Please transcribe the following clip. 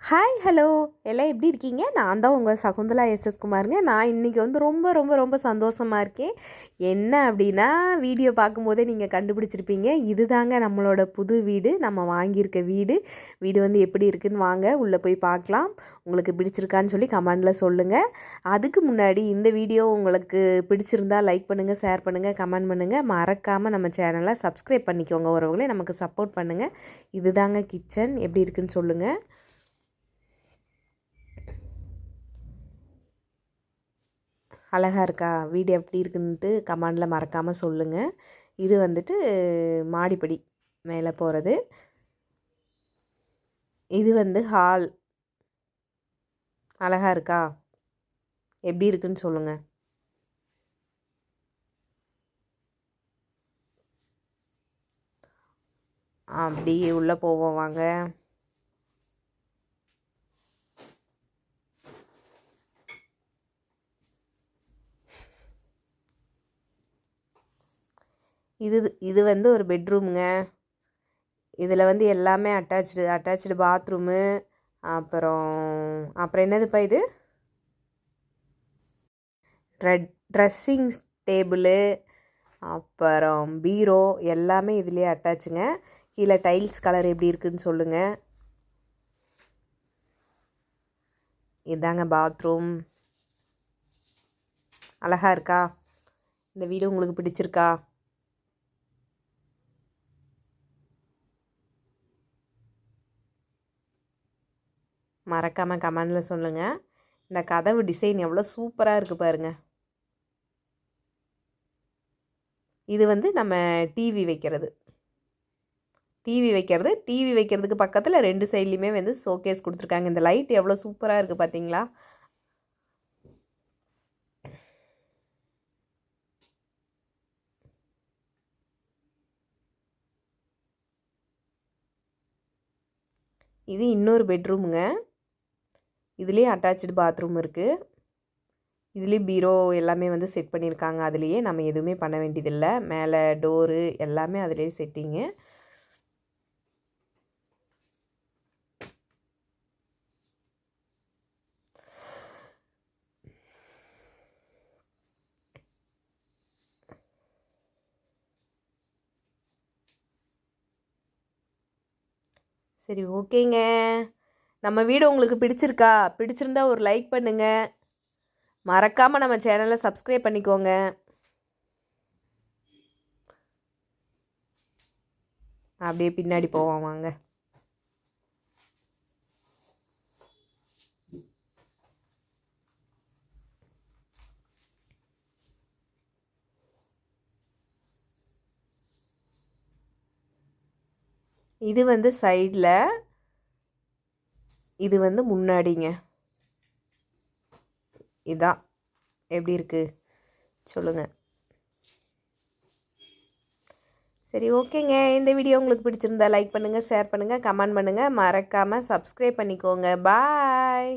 Hi hello எல்லாம் எப்படி இருக்கீங்க? நான் தான் உங்கள் சகுந்தலா எஸ்எஸ் குமாருங்க. நான் இன்றைக்கி வந்து ரொம்ப ரொம்ப ரொம்ப சந்தோஷமாக இருக்கேன். என்ன அப்படின்னா, வீடியோ பார்க்கும்போதே நீங்கள் கண்டுபிடிச்சிருப்பீங்க. இது தாங்க நம்மளோட புது வீடு, நம்ம வாங்கியிருக்க வீடு. வீடு வந்து எப்படி இருக்குதுன்னு வாங்க உள்ளே போய் பார்க்கலாம். உங்களுக்கு பிடிச்சிருக்கான்னு சொல்லி கமெண்டில் சொல்லுங்கள். அதுக்கு முன்னாடி இந்த வீடியோ உங்களுக்கு பிடிச்சிருந்தா லைக் பண்ணுங்கள், ஷேர் பண்ணுங்கள், கமெண்ட் பண்ணுங்கள். மறக்காமல் நம்ம சேனலை சப்ஸ்கிரைப் பண்ணிக்கோங்க. ஒருவங்களே நமக்கு சப்போர்ட் பண்ணுங்கள். இது தாங்க கிச்சன், எப்படி இருக்குன்னு சொல்லுங்கள். அழகாக இருக்கா? வீடு எப்படி இருக்குன்ட்டு கமெண்டில் மறக்காமல் சொல்லுங்கள். இது வந்துட்டு மாடிப்படி மேலே போகிறது. இது வந்து ஹால். அழகாக இருக்கா? எப்படி இருக்குன்னு சொல்லுங்கள். அப்படியே உள்ளே போவோம் வாங்க. இது வந்து ஒரு பெட்ரூமுங்க. இதில் வந்து எல்லாமே அட்டாச்சு பாத்ரூமு. அப்புறம் அப்புறம் என்னதுப்பா இது? ட்ரெஸ்ஸிங் டேபிளு, அப்புறம் பீரோ எல்லாமே இதுலேயே அட்டாச்சுங்க. கீழே டைல்ஸ் கலர் எப்படி இருக்குதுன்னு சொல்லுங்கள். இதாங்க பாத்ரூம். அழகாக இருக்கா? இந்த வீடு உங்களுக்கு பிடிச்சிருக்கா? மறக்காமல் கமெண்டில் சொல்லுங்கள். இந்த கதவு டிசைன் எவ்வளோ சூப்பராக இருக்குது பாருங்கள். இது வந்து நம்ம டிவி வைக்கிறது. டிவி வைக்கிறதுக்கு பக்கத்தில் 2 சைட்லேயுமே வந்து ஷோகேஸ் கொடுத்துருக்காங்க. இந்த லைட் எவ்வளோ சூப்பராக இருக்குது பார்த்தீங்களா? இது இன்னொரு பெட்ரூமுங்க. இதுலேயே அட்டாச்சு பாத்ரூம் இருக்குது. இதுலேயே பீரோ எல்லாமே வந்து செட் பண்ணியிருக்காங்க. அதுலேயே நம்ம எதுவுமே பண்ண வேண்டியதில்லை. மேலே டோரு எல்லாமே அதுலேயே செட்டிங்கு. சரி, ஓகேங்க. நம்ம வீடு உங்களுக்கு பிடிச்சிருக்கா? பிடிச்சிருந்தா ஒரு லைக் பண்ணுங்கள். மறக்காமல் நம்ம சேனலை சப்ஸ்கிரைப் பண்ணிக்கோங்க. அப்படியே பின்னாடி போவோம் வாங்க. இது வந்து சைடில், இது வந்து முன்னாடிங்க. இதான் எப்படி இருக்குது சொல்லுங்கள். சரி, ஓகேங்க. இந்த வீடியோ உங்களுக்கு பிடிச்சிருந்தா லைக் பண்ணுங்கள், ஷேர் பண்ணுங்கள், கமெண்ட் பண்ணுங்கள். மறக்காமல் சப்ஸ்கிரைப் பண்ணிக்கோங்க. பாய்.